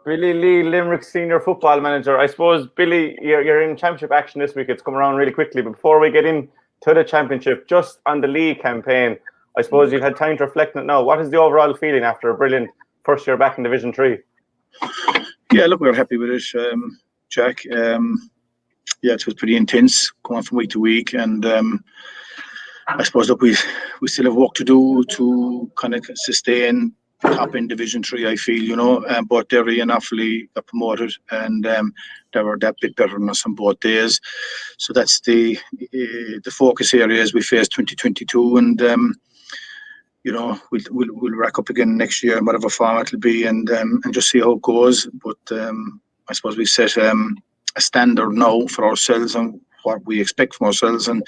Billy Lee, Limerick senior football manager. I suppose, Billy, you're in championship action this week. It's come around really quickly. But before we get into the championship, just on the league campaign, I suppose you've had time to reflect on it now. What is the overall feeling after a brilliant first year back in Division 3? Yeah, look, we're happy with it, Jack. Yeah, it was pretty intense going from week to week. And I suppose, look, we still have work to do to kind of sustain top in Division 3, I feel, both Derry and Offaly got promoted, and they were that bit better than us on both days. So that's the focus area as we face 2022, and we'll rack up again next year in whatever format it'll be, and just see how it goes. But I suppose we set a standard now for ourselves and what we expect from ourselves, and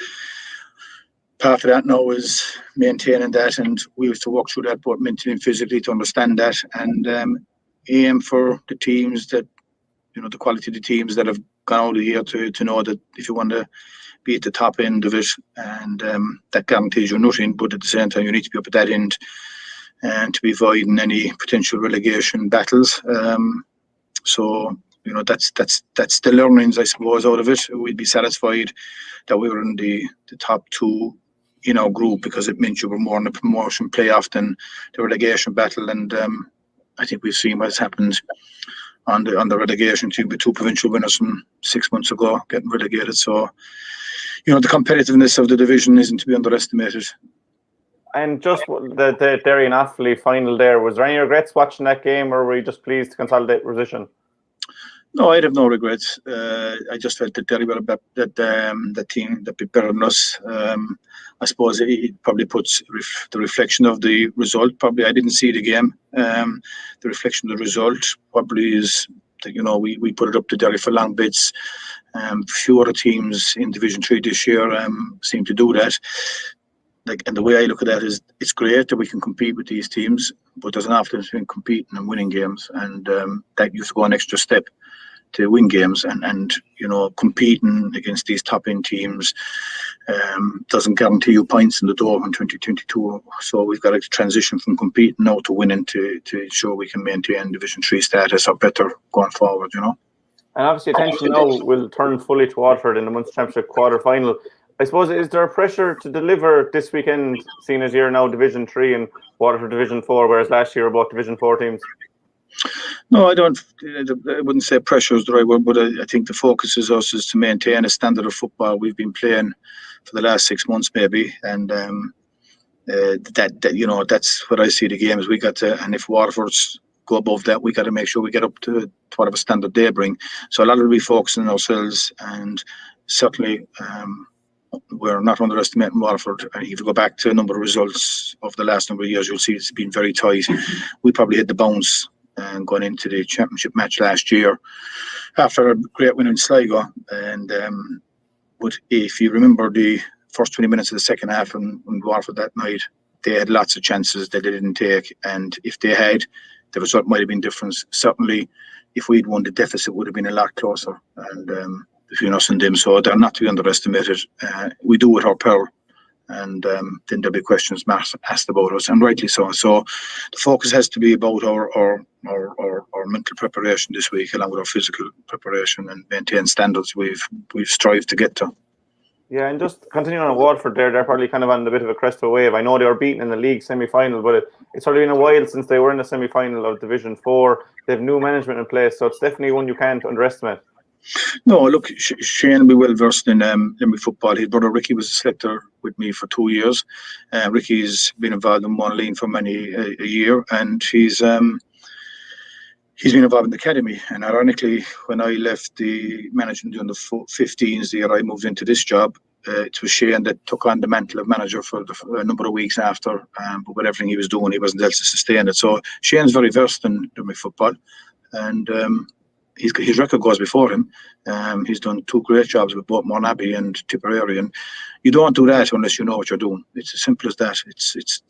part of that now is maintaining that, and we have to work through that both mentally and physically to understand that, and aim for the teams that, the quality of the teams that have gone out of here to know that if you want to be at the top end of it, and that guarantees you nothing, but at the same time you need to be up at that end and to be avoiding any potential relegation battles. So that's the learnings, I suppose, out of it. We'd be satisfied that we were in the top two in our group, because it meant you were more in the promotion playoff than the relegation battle. And I think we've seen what's happened on the relegation team with two provincial winners from 6 months ago getting relegated. So, the competitiveness of the division isn't to be underestimated. And just the Derry and Offaly final there, was there any regrets watching that game, or were you just pleased to consolidate position? No, I'd have no regrets. I just felt that Derry were that team that bit better than us. I suppose it probably puts the reflection of the result. Probably I didn't see the game. The reflection of the result probably is that we put it up to Derry for long bits. Few other teams in Division 3 this year seem to do that. And the way I look at that is, it's great that we can compete with these teams, but there's an awful difference between competing and winning games, and that you have to go an extra step to win games, and competing against these top end teams doesn't guarantee you points in the door in 2022. So we've got to transition from competing now to winning to ensure we can maintain Division 3 status or better going forward. And obviously attention now will turn fully to Waterford in the Munster Championship quarter final. I suppose, is there a pressure to deliver this weekend, seeing as you're now Division 3 and Waterford Division 4, whereas last year were both Division 4 teams? No, I wouldn't say pressure is the right word, but I think the focus is to maintain a standard of football we've been playing for the last 6 months maybe, and that's what I see the game as. We got to, and if Waterford's go above that, we got to make sure we get up to whatever standard they bring. So a lot of it will be focusing on ourselves, and certainly we're not underestimating Waterford. If you go back to a number of results of the last number of years, you'll see it's been very tight. We probably hit the bounce going into the championship match last year after a great win in Sligo. And but if you remember the first 20 minutes of the second half in Waterford that night, they had lots of chances that they didn't take, and if they had, the result might have been different. Certainly, if we'd won, the deficit would have been a lot closer, and between us and them. So they're not to be underestimated. We do with our power, and then there'll be questions asked about us, and rightly so. So the focus has to be about our mental preparation this week, along with our physical preparation, and maintain standards we've strived to get to. Yeah, and just continuing on Waterford there, they're probably kind of on a bit of a crest of a wave. I know they were beaten in the league semi-final, but it's already been a while since they were in the semi-final of Division 4. They have new management in place, so it's definitely one you can't underestimate. No, look, Shane will be well versed in Limerick football. His brother Ricky was a selector with me for 2 years. Ricky's been involved in Monaghan for many a year, and he's been involved in the academy. And ironically, when I left the management during the 15s, the year I moved into this job, it was Shane that took on the mantle of manager for a number of weeks after. But with everything he was doing, he wasn't able to sustain it. So Shane's very versed in Limerick football, and his record goes before him. He's done 2 great jobs with both Monaby and Tipperary, and you don't do that unless you know what you're doing. It's as simple as that.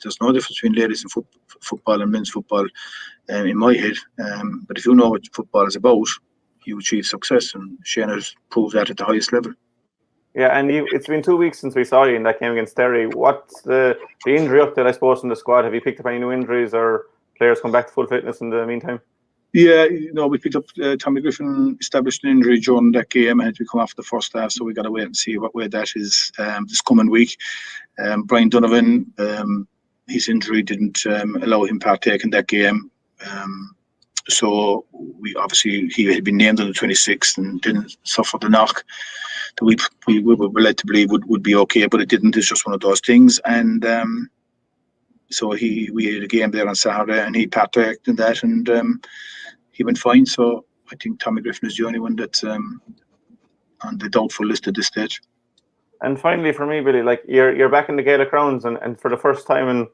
There's no difference between ladies and football and men's football in my head. But if you know what football is about, you achieve success, and Shane has proved that at the highest level. Yeah, and it's been 2 weeks since we saw you in that game against Derry. What's the injury update, I suppose, in the squad? Have you picked up any new injuries, or players come back to full fitness in the meantime? Yeah, we picked up Tommy Griffin established an injury during that game and had to come off the first half, so we got to wait and see what way that is this coming week. Brian Donovan, his injury didn't allow him partake in that game. So he had been named on the 26th and didn't suffer the knock that we were led to believe would be okay, but it didn't. It's just one of those things. And so we had a game there on Saturday and he partaked in that and he went fine. So I think Tommy Griffin is the only one that's on the doubtful list at this stage. And finally, for me, Billy, like you're back in the Gaelic Grounds, and for the first time in,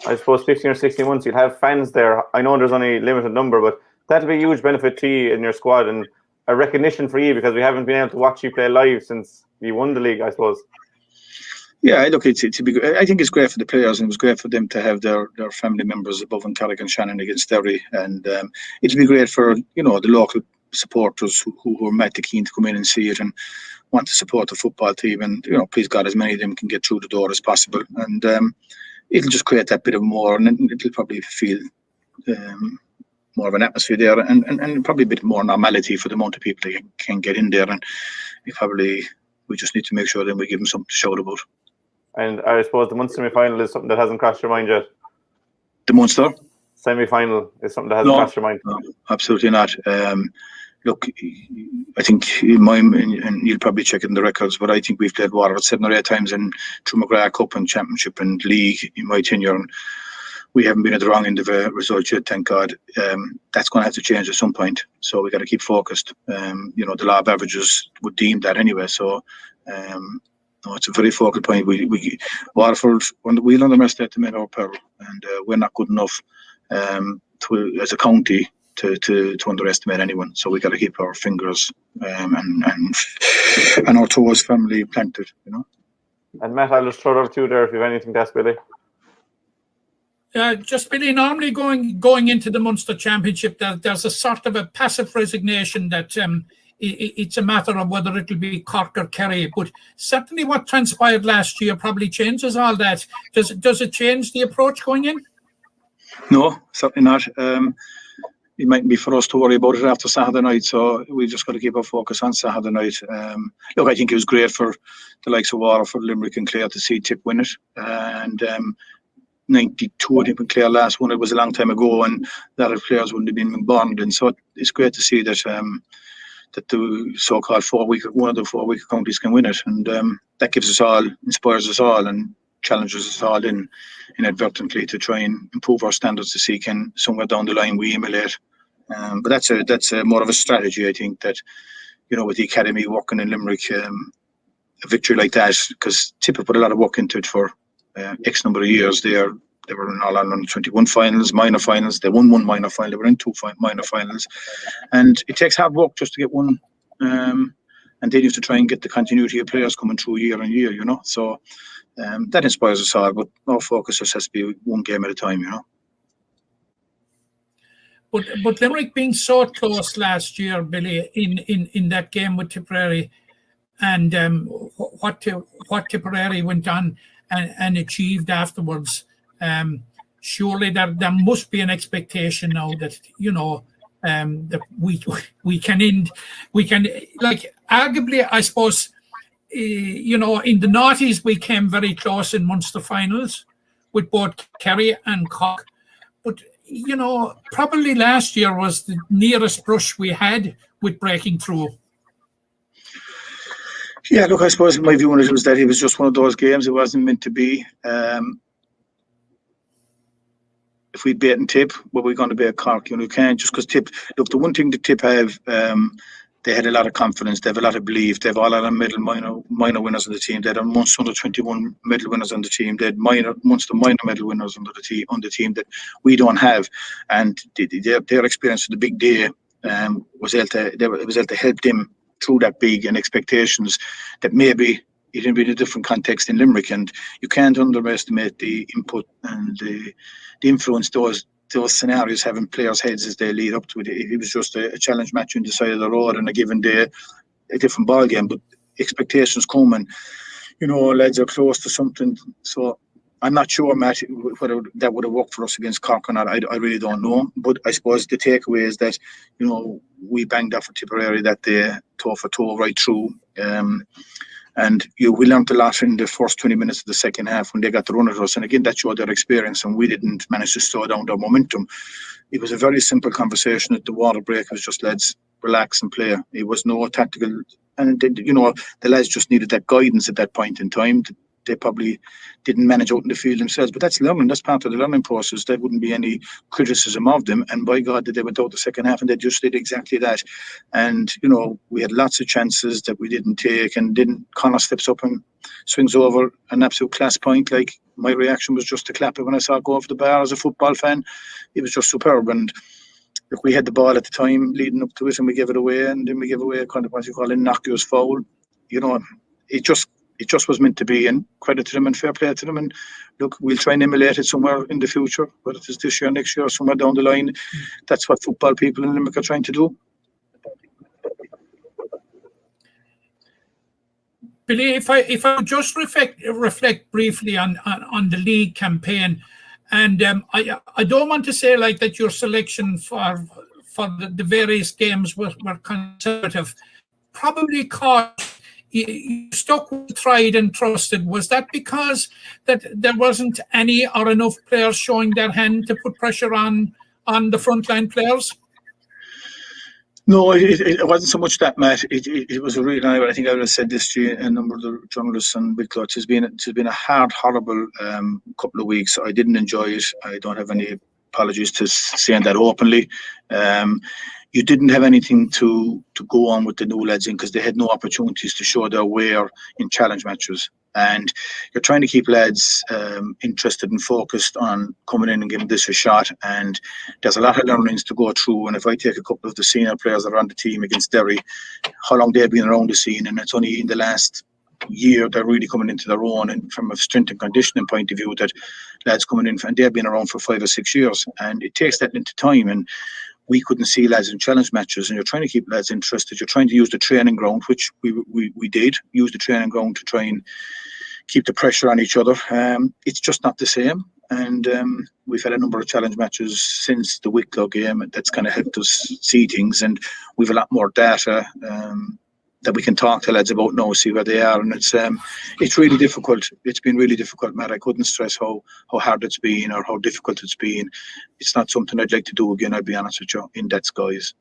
I suppose, 15 or 16 months, you'll have fans there. I know there's only a limited number, but that'll be a huge benefit to you in your squad and a recognition for you because we haven't been able to watch you play live since you won the league, I suppose. Yeah, look, I think it's great for the players and it was great for them to have their family members above in Carrick and Shannon against Derry. And it'll be great for, the local supporters who are mighty keen to come in and see it and want to support the football team. And, please God, as many of them can get through the door as possible. And it'll just create that bit of more and it'll probably feel more of an atmosphere there and probably a bit more normality for the amount of people that can get in there. And we just need to make sure then we give them something to shout about. And I suppose the Munster semi-final is something that hasn't crossed your mind yet. The Munster semi-final is something that hasn't crossed your mind. No, absolutely not. Look, I think in mine, and you'll probably check it in the records, but I think we've played Waterford 7 or 8 times in through McGrath Cup and Championship and League in my tenure. And we haven't been at the wrong end of a result yet, thank God. That's going to have to change at some point. So we got to keep focused. The law of averages would deem that anyway. So. It's a very focal point. Waterford, we'll underestimate them in our peril, and we're not good enough as a county to underestimate anyone. So we got to keep our fingers and our toes firmly planted. And Matt, I'll just throw it over to you there if you have anything to ask Billy. Just Billy, normally going into the Munster Championship, there's a sort of a passive resignation that. It's a matter of whether it'll be Cork or Kerry, but certainly what transpired last year probably changes all that. Does it change the approach going in? No, certainly not. It mightn't be for us to worry about it after Saturday night, so we just got to keep our focus on Saturday night. Look, I think it was great for the likes of Waterford, Limerick and Clare to see Tip win it. And 92, I think, when Clare last won it was a long time ago, and a lot of players wouldn't have been born then. So it's great to see that that the so-called one of the 4 weaker counties can win it, and that gives us all, inspires us all, and challenges us all inadvertently to try and improve our standards to see can somewhere down the line we emulate. But that's a more of a strategy, I think, that with the academy working in Limerick, a victory like that, because Tip put a lot of work into it for X number of years. They were in all Ireland 21 finals, minor finals. They won 1 minor final. They were in 2 minor finals. And it takes hard work just to get one. And they used to try and get the continuity of players coming through year on year, So that inspires us all. But our focus just has to be one game at a time, But Limerick being so close last year, Billy, in that game with Tipperary, and what Tipperary went on and achieved afterwards, surely there must be an expectation now that that we can like arguably, I suppose, in the noughties we came very close in Munster finals with both Kerry and Cork, but probably last year was the nearest brush we had with breaking through. Yeah, look, I suppose my view on it was that it was just one of those games. It wasn't meant to be. If we'd beaten Tip, were we going to be at Cork? You can't just because Tip. Look, the one thing that Tip have, they had a lot of confidence. They have a lot of belief. They have all our minor winners on the team. They had Munster under 21 medal winners on the team. They had Munster minor medal winners on the team that we don't have. And their experience of the big day was able to help them through that big and expectations that maybe it had been a different context in Limerick, and you can't underestimate the input and the influence those scenarios have in players' heads as they lead up to it. It was just a challenge match on the side of the road on a given day, a different ball game, but expectations come and lads are close to something. So I'm not sure, Matt, whether that would have worked for us against Cork or not. I really don't know. But I suppose the takeaway is that, we banged off for Tipperary that day, toe for toe, right through. And we learned a lot in the first 20 minutes of the second half when they got the run at us. And again, that showed their experience, and we didn't manage to slow down their momentum. It was a very simple conversation at the water break. It was just, lads, relax and play. It was no tactical. And, the lads just needed that guidance at that point in time. They probably didn't manage out in the field themselves, but that's learning. That's part of the learning process. There wouldn't be any criticism of them. And by God, they went out the second half and they just did exactly that. And, we had lots of chances that we didn't take, and Connor steps up and swings over an absolute class point. Like, my reaction was just to clap it when I saw it go off the bar as a football fan. It was just superb. And look, we had the ball at the time leading up to it, and we gave it away, and then we gave away kind of what you call a innocuous foul. It just was meant to be, and credit to them and fair play to them. And look, we'll try and emulate it somewhere in the future, whether it's this year, next year, or somewhere down the line. That's what football people in Limerick are trying to do. Billy, if I just reflect briefly on the league campaign, and I don't want to say like that your selection for the various games were conservative. Probably caught. You stuck with tried and trusted. Was that because that there wasn't any or enough players showing their hand to put pressure on the frontline players? No, it wasn't so much that, Matt. It was a really. I think I would have said this to you, a number of the journalists and Wicklow. It's been a hard, horrible couple of weeks. I didn't enjoy it. I don't have any apologies to saying that openly. You didn't have anything to go on with the new lads in, because they had no opportunities to show their wear in challenge matches. And you're trying to keep lads interested and focused on coming in and giving this a shot. And there's a lot of learnings to go through. And if I take a couple of the senior players that are on the team against Derry, how long they've been around the scene, and it's only in the last year they're really coming into their own, and from a strength and conditioning point of view, that lads coming in, and they've been around for 5 or 6 years, and it takes that into time. And we couldn't see lads in challenge matches, and you're trying to keep lads interested. You're trying to use the training ground, which we did use the training ground to try and keep the pressure on each other. It's just not the same. And we've had a number of challenge matches since the Wicklow game, and that's kind of helped us see things, and we've a lot more data that we can talk to lads about now, see where they are. And it's really difficult. It's been really difficult, Matt. I couldn't stress how hard it's been or how difficult it's been. It's not something I'd like to do again, I'll be honest with you, in that guise.